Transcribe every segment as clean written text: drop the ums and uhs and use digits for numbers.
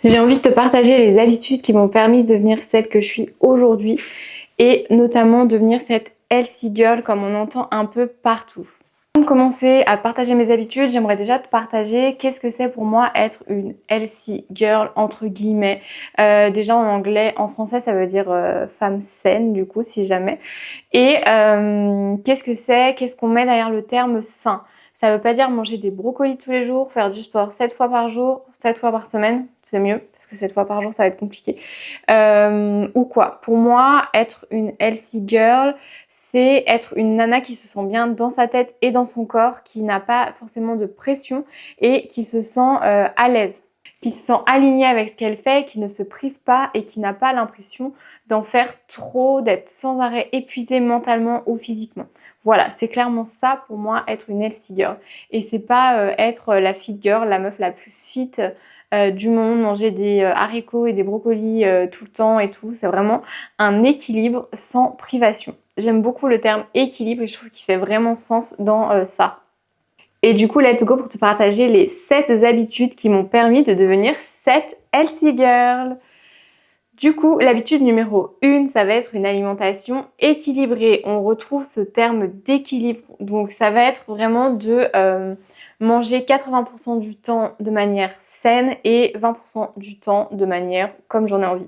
J'ai envie de te partager les habitudes qui m'ont permis de devenir celle que je suis aujourd'hui et notamment devenir cette healthy girl comme on entend un peu partout. Avant de commencer à partager mes habitudes, j'aimerais déjà te partager qu'est-ce que c'est pour moi être une healthy girl entre guillemets. Déjà en anglais, en français ça veut dire femme saine du coup si jamais. Et qu'est-ce que c'est? Qu'est-ce qu'on met derrière le terme sain? Ça veut pas dire manger des brocolis tous les jours, faire du sport 7 fois par jour, 7 fois par semaine, c'est mieux, parce que 7 fois par jour ça va être compliqué. Ou quoi. Pour moi, être une healthy girl, c'est être une nana qui se sent bien dans sa tête et dans son corps, qui n'a pas forcément de pression et qui se sent à l'aise, qui se sent alignée avec ce qu'elle fait, qui ne se prive pas et qui n'a pas l'impression d'en faire trop, d'être sans arrêt épuisée mentalement ou physiquement. Voilà, c'est clairement ça pour moi être une healthy girl. Et c'est pas être la fit girl, la meuf la plus fit du monde, manger des haricots et des brocolis tout le temps et tout. C'est vraiment un équilibre sans privation. J'aime beaucoup le terme équilibre et je trouve qu'il fait vraiment sens dans ça. Et du coup, let's go pour te partager les 7 habitudes qui m'ont permis de devenir cette healthy girl. Du coup, l'habitude numéro 1, ça va être une alimentation équilibrée. On retrouve ce terme d'équilibre. Donc, ça va être vraiment de manger 80% du temps de manière saine et 20% du temps de manière comme j'en ai envie.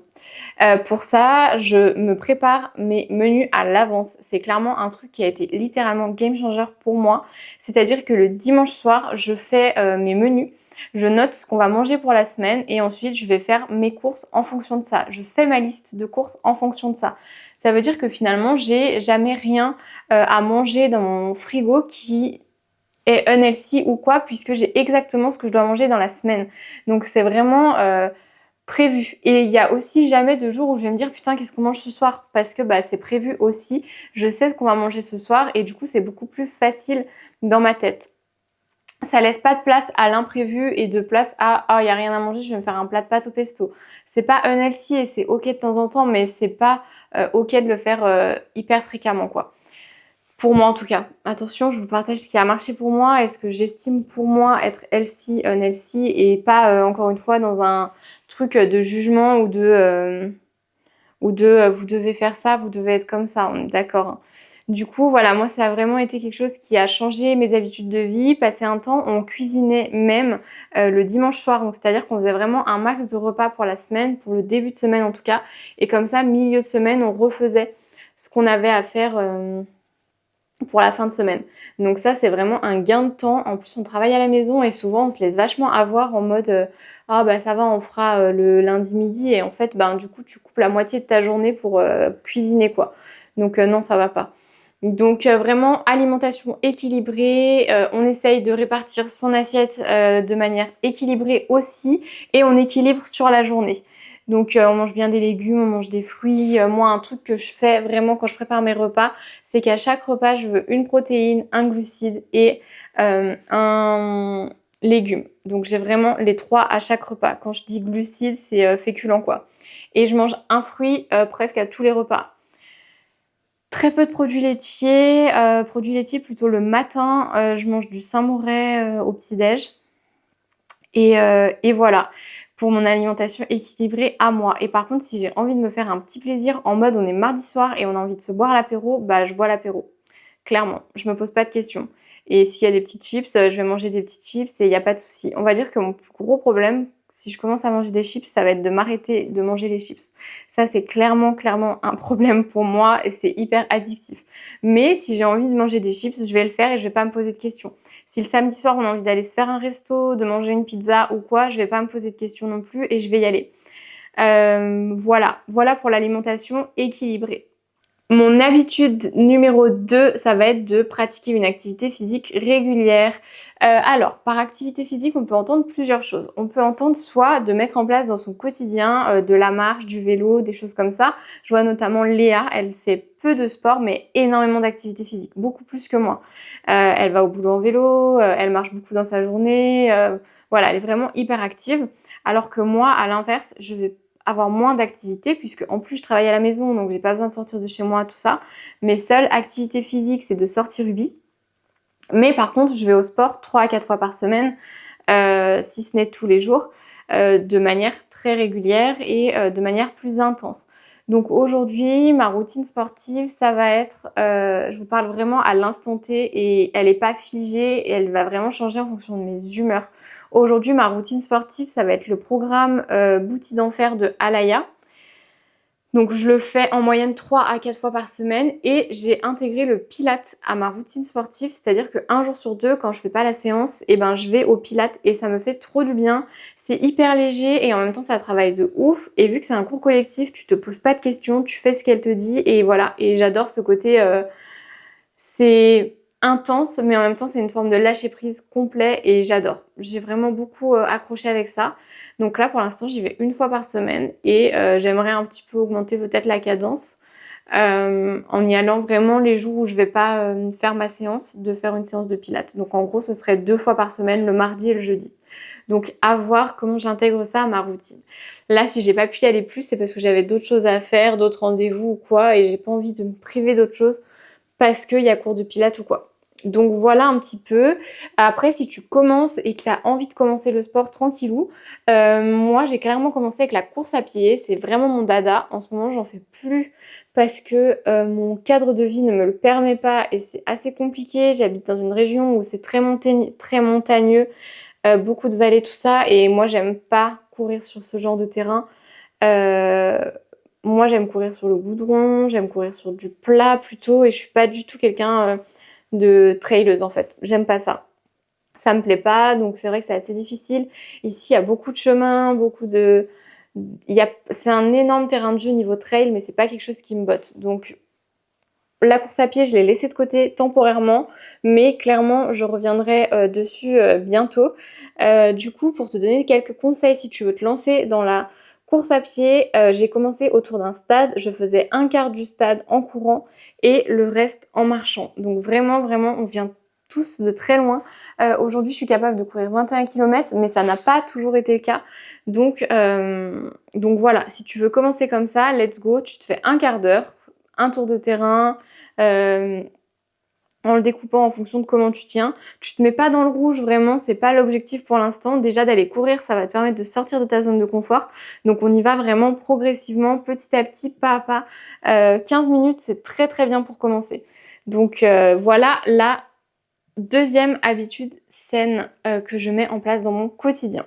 Pour ça, je me prépare mes menus à l'avance. C'est clairement un truc qui a été littéralement game changer pour moi. C'est-à-dire que le dimanche soir, je fais mes menus. Je note ce qu'on va manger pour la semaine et ensuite je vais faire mes courses en fonction de ça. Je fais ma liste de courses en fonction de ça. Ça veut dire que finalement, j'ai jamais rien à manger dans mon frigo qui est unhealthy ou quoi, puisque j'ai exactement ce que je dois manger dans la semaine. Donc c'est vraiment prévu. Et il y a aussi jamais de jour où je vais me dire putain qu'est-ce qu'on mange ce soir, parce que bah c'est prévu aussi. Je sais ce qu'on va manger ce soir et du coup c'est beaucoup plus facile dans ma tête. Ça laisse pas de place à l'imprévu et de place à il y a rien à manger, je vais me faire un plat de pâtes au pesto. C'est pas unhealthy et c'est ok de temps en temps, mais c'est pas ok de le faire hyper fréquemment quoi. Pour moi en tout cas. Attention, je vous partage ce qui a marché pour moi et ce que j'estime pour moi être healthy, unhealthy et pas encore une fois dans un truc de jugement ou de vous devez faire ça, vous devez être comme ça, on est d'accord. Hein. Du coup, voilà, moi ça a vraiment été quelque chose qui a changé mes habitudes de vie. Passé un temps, on cuisinait même le dimanche soir, donc c'est-à-dire qu'on faisait vraiment un max de repas pour la semaine, pour le début de semaine en tout cas, et comme ça, milieu de semaine, on refaisait ce qu'on avait à faire pour la fin de semaine. Donc ça, c'est vraiment un gain de temps. En plus, on travaille à la maison et souvent, on se laisse vachement avoir en mode ah bah ça va, on fera le lundi midi et en fait, ben du coup, tu coupes la moitié de ta journée pour cuisiner quoi. Donc non, ça va pas. Donc vraiment alimentation équilibrée, on essaye de répartir son assiette de manière équilibrée aussi et on équilibre sur la journée. Donc on mange bien des légumes, on mange des fruits. Moi un truc que je fais vraiment quand je prépare mes repas, c'est qu'à chaque repas je veux une protéine, un glucide et un légume. Donc j'ai vraiment les trois à chaque repas. Quand je dis glucides, c'est féculent quoi. Et je mange un fruit presque à tous les repas. Très peu de produits laitiers plutôt le matin. Je mange du Saint-Moré au petit-déj. Et voilà, pour mon alimentation équilibrée à moi. Et par contre, si j'ai envie de me faire un petit plaisir en mode on est mardi soir et on a envie de se boire l'apéro, bah je bois l'apéro. Clairement, je me pose pas de questions. Et s'il y a des petites chips, je vais manger des petites chips et il n'y a pas de souci. On va dire que mon plus gros problème, si je commence à manger des chips, ça va être de m'arrêter de manger les chips. Ça, c'est clairement un problème pour moi et c'est hyper addictif. Mais si j'ai envie de manger des chips, je vais le faire et je vais pas me poser de questions. Si le samedi soir, on a envie d'aller se faire un resto, de manger une pizza ou quoi, je vais pas me poser de questions non plus et je vais y aller. Voilà pour l'alimentation équilibrée. Mon habitude numéro 2, ça va être de pratiquer une activité physique régulière. Alors, par activité physique, on peut entendre plusieurs choses. On peut entendre soit de mettre en place dans son quotidien de la marche, du vélo, des choses comme ça. Je vois notamment Léa, elle fait peu de sport, mais énormément d'activité physique, beaucoup plus que moi. Elle va au boulot en vélo, elle marche beaucoup dans sa journée. Voilà, elle est vraiment hyper active. Alors que moi, à l'inverse, je vais avoir moins d'activité puisque en plus je travaille à la maison donc j'ai pas besoin de sortir de chez moi tout ça. Mes seules activités physiques c'est de sortir Ubi. Mais par contre je vais au sport 3 à 4 fois par semaine si ce n'est tous les jours. de manière très régulière et de manière plus intense. Donc aujourd'hui, ma routine sportive, ça va être, je vous parle vraiment à l'instant T et elle n'est pas figée et elle va vraiment changer en fonction de mes humeurs. Aujourd'hui, ma routine sportive, ça va être le programme Bouti d'enfer de Alaya. Donc je le fais en moyenne 3 à 4 fois par semaine et j'ai intégré le Pilates à ma routine sportive, c'est-à-dire qu'un jour sur deux, quand je fais pas la séance, et ben je vais au Pilates et ça me fait trop du bien. C'est hyper léger et en même temps ça travaille de ouf. Et vu que c'est un cours collectif, tu te poses pas de questions, tu fais ce qu'elle te dit et voilà. Et j'adore ce côté, c'est intense mais en même temps c'est une forme de lâcher prise complet et j'adore. J'ai vraiment beaucoup accroché avec ça. Donc là pour l'instant j'y vais une fois par semaine et j'aimerais un petit peu augmenter peut-être la cadence en y allant vraiment les jours où je vais pas faire ma séance, de faire une séance de pilates. Donc en gros ce serait 2 fois par semaine, le mardi et le jeudi. Donc à voir comment j'intègre ça à ma routine. Là si j'ai pas pu y aller plus c'est parce que j'avais d'autres choses à faire, d'autres rendez-vous ou quoi et j'ai pas envie de me priver d'autres choses parce qu'il y a cours de pilates ou quoi. Donc voilà un petit peu. Après, si tu commences et que tu as envie de commencer le sport tranquillou, moi j'ai clairement commencé avec la course à pied. C'est vraiment mon dada. En ce moment, j'en fais plus parce que mon cadre de vie ne me le permet pas et c'est assez compliqué. J'habite dans une région où c'est très montagneux, beaucoup de vallées, tout ça. Et moi, j'aime pas courir sur ce genre de terrain. Euh, Moi, j'aime courir sur le goudron, j'aime courir sur du plat plutôt, et je suis pas du tout quelqu'un de traileuse en fait. J'aime pas ça. Ça me plaît pas, donc c'est vrai que c'est assez difficile. Ici, il y a beaucoup de chemins, c'est un énorme terrain de jeu niveau trail, mais c'est pas quelque chose qui me botte. Donc la course à pied, je l'ai laissée de côté temporairement, mais clairement, je reviendrai dessus bientôt. Du coup, pour te donner quelques conseils, si tu veux te lancer dans la course à pied, j'ai commencé autour d'un stade. Je faisais un quart du stade en courant et le reste en marchant. Donc vraiment, vraiment, on vient tous de très loin. Aujourd'hui, je suis capable de courir 21 km, mais ça n'a pas toujours été le cas. Donc voilà, si tu veux commencer comme ça, let's go, tu te fais un quart d'heure, un tour de terrain, euh, en le découpant en fonction de comment tu tiens. Tu te mets pas dans le rouge, vraiment, c'est pas l'objectif pour l'instant. Déjà d'aller courir, ça va te permettre de sortir de ta zone de confort. Donc on y va vraiment progressivement, petit à petit, pas à pas. 15 minutes, c'est très très bien pour commencer. Donc voilà la deuxième habitude saine que je mets en place dans mon quotidien.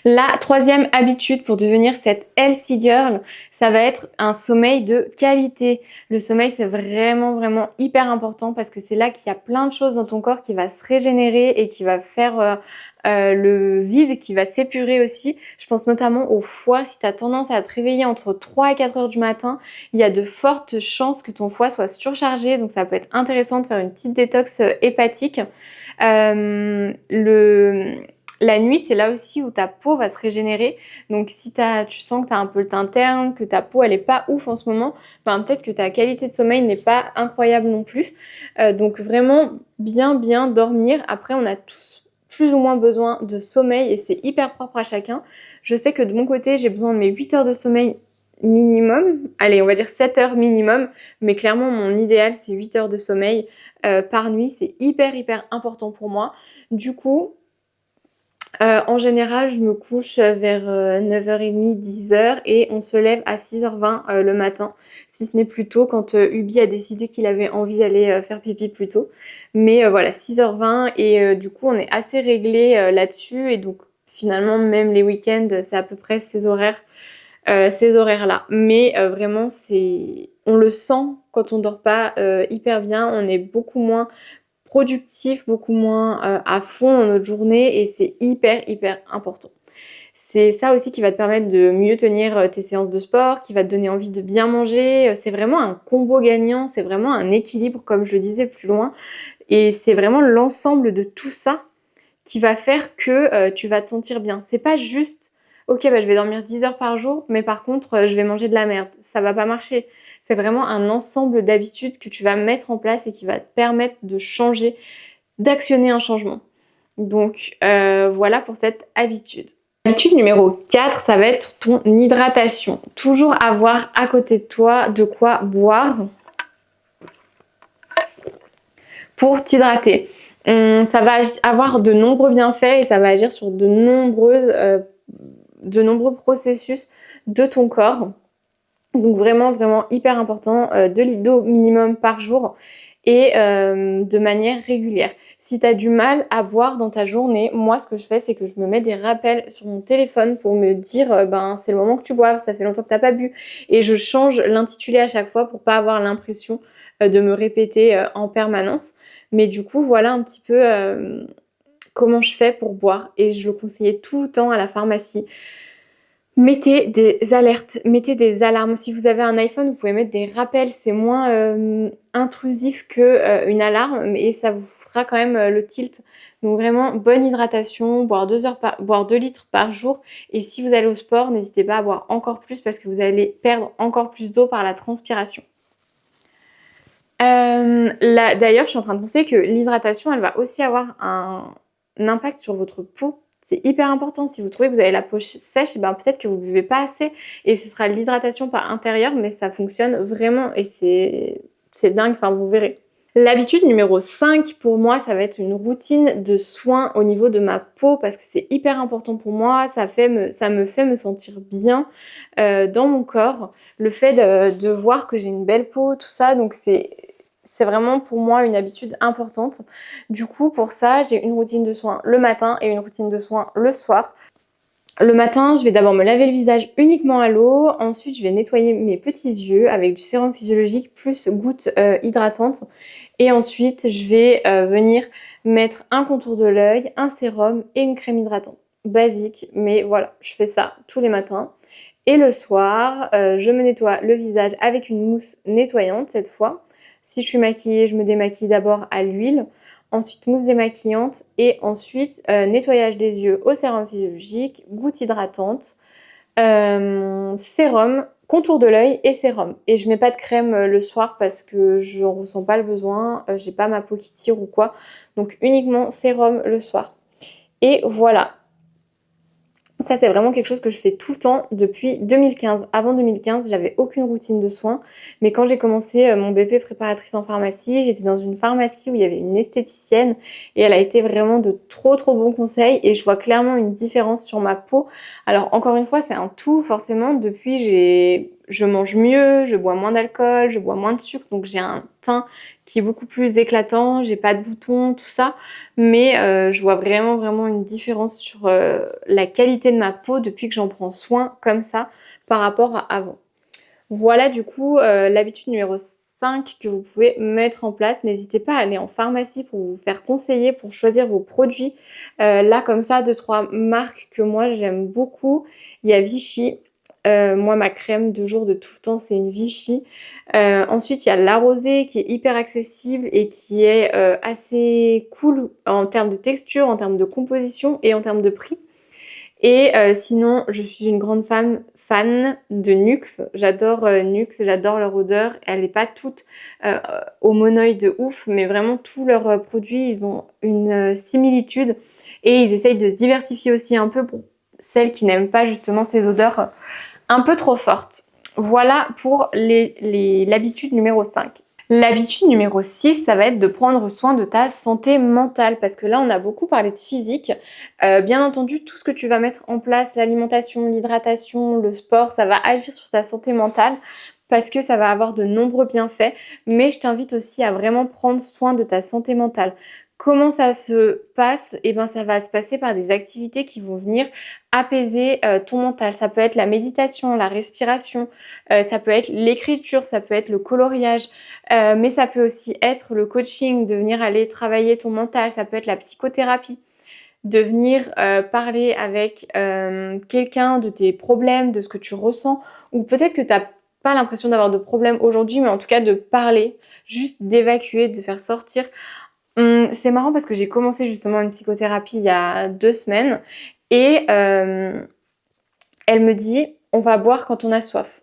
La troisième habitude pour devenir cette healthy girl, ça va être un sommeil de qualité. Le sommeil, c'est vraiment, vraiment hyper important parce que c'est là qu'il y a plein de choses dans ton corps qui va se régénérer et qui va faire le vide, qui va s'épurer aussi. Je pense notamment au foie. Si tu as tendance à te réveiller entre 3 et 4 heures du matin, il y a de fortes chances que ton foie soit surchargé. Donc ça peut être intéressant de faire une petite détox hépatique. La nuit, c'est là aussi où ta peau va se régénérer. Donc si tu sens que tu as un peu le teint terne, que ta peau elle est pas ouf en ce moment, ben, peut-être que ta qualité de sommeil n'est pas incroyable non plus. Donc vraiment bien dormir. Après, on a tous plus ou moins besoin de sommeil et c'est hyper propre à chacun. Je sais que de mon côté, j'ai besoin de mes 8 heures de sommeil minimum. Allez, on va dire 7 heures minimum. Mais clairement, mon idéal, c'est 8 heures de sommeil par nuit. C'est hyper important pour moi. Du coup, en général, je me couche vers 9h30, 10h et on se lève à 6h20 le matin, si ce n'est plus tôt quand Ubi a décidé qu'il avait envie d'aller faire pipi plus tôt. Mais voilà, 6h20 et du coup on est assez réglé là-dessus et donc finalement même les week-ends c'est à peu près ces horaires-là. Mais vraiment on le sent quand on dort pas hyper bien, on est beaucoup moins productif, beaucoup moins à fond dans notre journée et c'est hyper important. C'est ça aussi qui va te permettre de mieux tenir tes séances de sport, qui va te donner envie de bien manger. C'est vraiment un combo gagnant, c'est vraiment un équilibre comme je le disais plus loin. Et c'est vraiment l'ensemble de tout ça qui va faire que tu vas te sentir bien. C'est pas juste, ok, bah, je vais dormir 10 heures par jour, mais par contre, je vais manger de la merde. Ça va pas marcher. C'est vraiment un ensemble d'habitudes que tu vas mettre en place et qui va te permettre de changer, d'actionner un changement. Donc voilà pour cette habitude. Habitude numéro 4, ça va être ton hydratation. Toujours avoir à côté de toi de quoi boire pour t'hydrater. Ça va avoir de nombreux bienfaits et ça va agir sur de nombreuses nombreux processus de ton corps. Donc vraiment, vraiment hyper important, 2 litres d'eau minimum par jour et de manière régulière. Si tu as du mal à boire dans ta journée, moi ce que je fais, c'est que je me mets des rappels sur mon téléphone pour me dire ben c'est le moment que tu boives, ça fait longtemps que t'as pas bu. Et je change l'intitulé à chaque fois pour pas avoir l'impression de me répéter en permanence. Mais du coup, voilà un petit peu comment je fais pour boire. Et je le conseillais tout le temps à la pharmacie. Mettez des alertes, mettez des alarmes. Si vous avez un iPhone, vous pouvez mettre des rappels. C'est moins intrusif qu'une alarme et ça vous fera quand même le tilt. Donc vraiment, bonne hydratation, boire 2 litres par jour. Et si vous allez au sport, n'hésitez pas à boire encore plus parce que vous allez perdre encore plus d'eau par la transpiration. Là, d'ailleurs, je suis en train de penser que l'hydratation, elle va aussi avoir un impact sur votre peau. C'est hyper important. Si vous trouvez que vous avez la peau sèche, ben peut-être que vous ne buvez pas assez et ce sera l'hydratation par intérieur, mais ça fonctionne vraiment et c'est dingue, enfin vous verrez. L'habitude numéro 5 pour moi, ça va être une routine de soins au niveau de ma peau parce que c'est hyper important pour moi. Ça me fait me sentir bien dans mon corps. Le fait de voir que j'ai une belle peau, tout ça, donc c'est vraiment pour moi une habitude importante. Du coup, pour ça, j'ai une routine de soins le matin et une routine de soins le soir. Le matin, je vais d'abord me laver le visage uniquement à l'eau. Ensuite, je vais nettoyer mes petits yeux avec du sérum physiologique plus gouttes hydratantes. Et ensuite, je vais venir mettre un contour de l'œil, un sérum et une crème hydratante. Basique, mais voilà, je fais ça tous les matins. Et le soir, je me nettoie le visage avec une mousse nettoyante cette fois. Si je suis maquillée, je me démaquille d'abord à l'huile, ensuite mousse démaquillante et ensuite nettoyage des yeux au sérum physiologique, goutte hydratante, sérum, contour de l'œil et sérum. Et je mets pas de crème le soir parce que je ressens pas le besoin, j'ai pas ma peau qui tire ou quoi. Donc uniquement sérum le soir. Et voilà. Ça, c'est vraiment quelque chose que je fais tout le temps depuis 2015. Avant 2015, j'avais aucune routine de soins. Mais quand j'ai commencé mon BP préparatrice en pharmacie, j'étais dans une pharmacie où il y avait une esthéticienne et elle a été vraiment de trop bons conseils et je vois clairement une différence sur ma peau. Alors encore une fois, c'est un tout forcément. Depuis, je mange mieux, je bois moins d'alcool, je bois moins de sucre, donc j'ai un teint qui est beaucoup plus éclatant, j'ai pas de boutons, tout ça. Mais je vois vraiment une différence sur la qualité de ma peau depuis que j'en prends soin comme ça par rapport à avant. Voilà du coup l'habitude numéro 5 que vous pouvez mettre en place. N'hésitez pas à aller en pharmacie pour vous faire conseiller, pour choisir vos produits. Là comme ça, 2-3 marques que moi j'aime beaucoup. Il y a Vichy. Moi ma crème de jour de tout le temps c'est une Vichy. Ensuite il y a La Rosée qui est hyper accessible et qui est assez cool en termes de texture, en termes de composition et en termes de prix. Et sinon je suis une grande fan de Nuxe. J'adore Nuxe, j'adore leur odeur. Elle n'est pas toute au monoï de ouf, mais vraiment tous leurs produits ils ont une similitude et ils essayent de se diversifier aussi un peu pour celles qui n'aiment pas justement ces odeurs un peu trop forte. Voilà pour l'habitude numéro 5. L'habitude numéro 6, ça va être de prendre soin de ta santé mentale parce que là, on a beaucoup parlé de physique. Bien entendu, tout ce que tu vas mettre en place, l'alimentation, l'hydratation, le sport, ça va agir sur ta santé mentale parce que ça va avoir de nombreux bienfaits. Mais je t'invite aussi à vraiment prendre soin de ta santé mentale. Comment ça se passe? Eh bien, ça va se passer par des activités qui vont venir apaiser ton mental. Ça peut être la méditation, la respiration, ça peut être l'écriture, ça peut être le coloriage, mais ça peut aussi être le coaching, de venir aller travailler ton mental, ça peut être la psychothérapie, de venir parler avec quelqu'un de tes problèmes, de ce que tu ressens, ou peut-être que tu n'as pas l'impression d'avoir de problème aujourd'hui, mais en tout cas de parler, juste d'évacuer, de faire sortir. C'est marrant parce que j'ai commencé justement une psychothérapie il y a 2 semaines et elle me dit on va boire quand on a soif,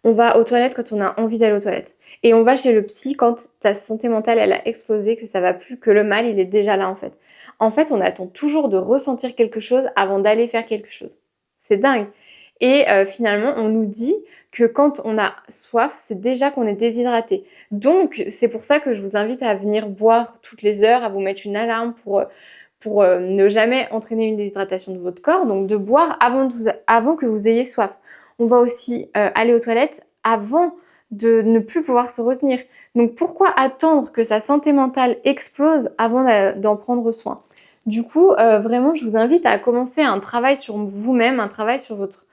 on va aux toilettes quand on a envie d'aller aux toilettes et on va chez le psy quand ta santé mentale elle a explosé, que ça va plus, que le mal il est déjà là en fait. En fait on attend toujours de ressentir quelque chose avant d'aller faire quelque chose. C'est dingue. Et finalement on nous dit que quand on a soif, c'est déjà qu'on est déshydraté. Donc c'est pour ça que je vous invite à venir boire toutes les heures, à vous mettre une alarme pour pour ne jamais entraîner une déshydratation de votre corps, donc de boire avant que vous ayez soif. On va aussi aller aux toilettes avant de ne plus pouvoir se retenir. Donc pourquoi attendre que sa santé mentale explose avant d'en prendre soin? Du coup, vraiment, je vous invite à commencer un travail sur vous-même, un travail sur votre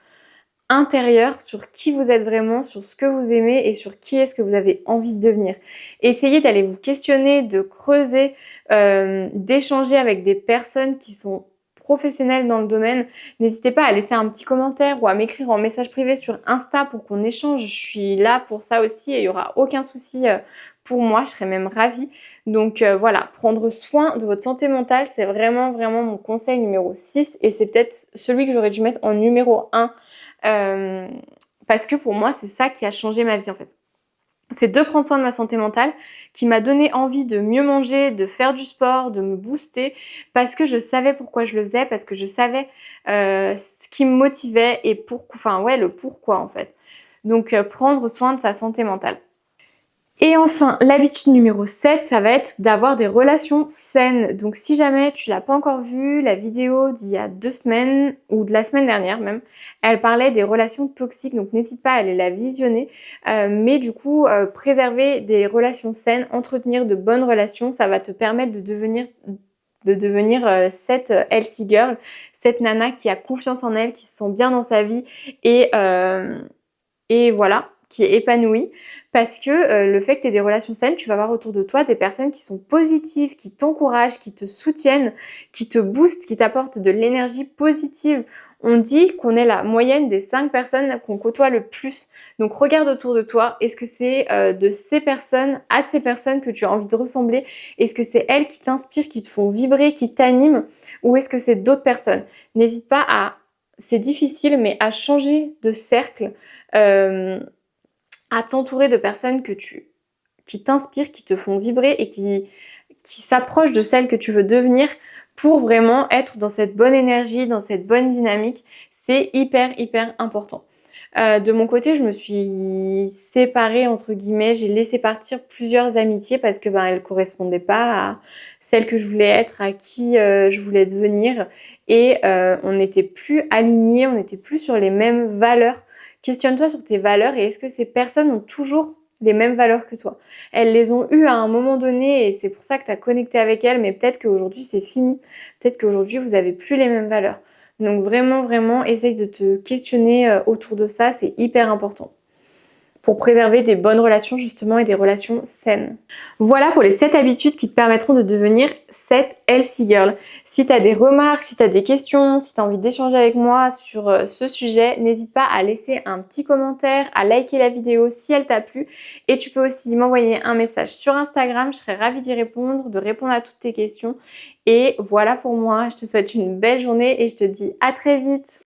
intérieur, sur qui vous êtes vraiment, sur ce que vous aimez et sur qui est-ce que vous avez envie de devenir. Essayez d'aller vous questionner, de creuser, d'échanger avec des personnes qui sont professionnelles dans le domaine. N'hésitez pas à laisser un petit commentaire ou à m'écrire en message privé sur Insta pour qu'on échange. Je suis là pour ça aussi et il n'y aura aucun souci pour moi, je serais même ravie. Donc voilà, prendre soin de votre santé mentale, c'est vraiment mon conseil numéro 6 et c'est peut-être celui que j'aurais dû mettre en numéro 1 parce que pour moi, c'est ça qui a changé ma vie en fait. C'est de prendre soin de ma santé mentale qui m'a donné envie de mieux manger, de faire du sport, de me booster parce que je savais pourquoi je le faisais, parce que je savais ce qui me motivait et le pourquoi en fait. Donc prendre soin de sa santé mentale. Et enfin, l'habitude numéro 7, ça va être d'avoir des relations saines. Donc si jamais tu l'as pas encore vu, la vidéo d'il y a 2 semaines, ou de la semaine dernière même, elle parlait des relations toxiques, donc n'hésite pas à aller la visionner. Mais du coup, préserver des relations saines, entretenir de bonnes relations, ça va te permettre de devenir cette healthy girl, cette nana qui a confiance en elle, qui se sent bien dans sa vie et voilà, qui est épanouie. Parce que le fait que tu aies des relations saines, tu vas avoir autour de toi des personnes qui sont positives, qui t'encouragent, qui te soutiennent, qui te boostent, qui t'apportent de l'énergie positive. On dit qu'on est la moyenne des 5 personnes qu'on côtoie le plus. Donc regarde autour de toi, est-ce que c'est de ces personnes à ces personnes que tu as envie de ressembler? Est-ce que c'est elles qui t'inspirent, qui te font vibrer, qui t'animent? Ou est-ce que c'est d'autres personnes? N'hésite pas à, c'est difficile, mais à changer de cercle. À t'entourer de personnes qui t'inspirent, qui te font vibrer et qui s'approchent de celles que tu veux devenir pour vraiment être dans cette bonne énergie, dans cette bonne dynamique. C'est hyper important. De mon côté, je me suis séparée entre guillemets, j'ai laissé partir plusieurs amitiés parce que elles correspondaient pas à celles que je voulais être, à qui je voulais devenir et on n'était plus alignés, on n'était plus sur les mêmes valeurs. Questionne-toi sur tes valeurs et est-ce que ces personnes ont toujours les mêmes valeurs que toi? Elles les ont eues à un moment donné et c'est pour ça que tu as connecté avec elles, mais peut-être qu'aujourd'hui c'est fini. Peut-être qu'aujourd'hui vous n'avez plus les mêmes valeurs. Donc vraiment, essaye de te questionner autour de ça, c'est hyper important pour préserver des bonnes relations justement et des relations saines. Voilà pour les 7 habitudes qui te permettront de devenir cette healthy girl. Si tu as des remarques, si tu as des questions, si tu as envie d'échanger avec moi sur ce sujet, n'hésite pas à laisser un petit commentaire, à liker la vidéo si elle t'a plu et tu peux aussi m'envoyer un message sur Instagram, je serai ravie d'y répondre, de répondre à toutes tes questions. Et voilà pour moi, je te souhaite une belle journée et je te dis à très vite.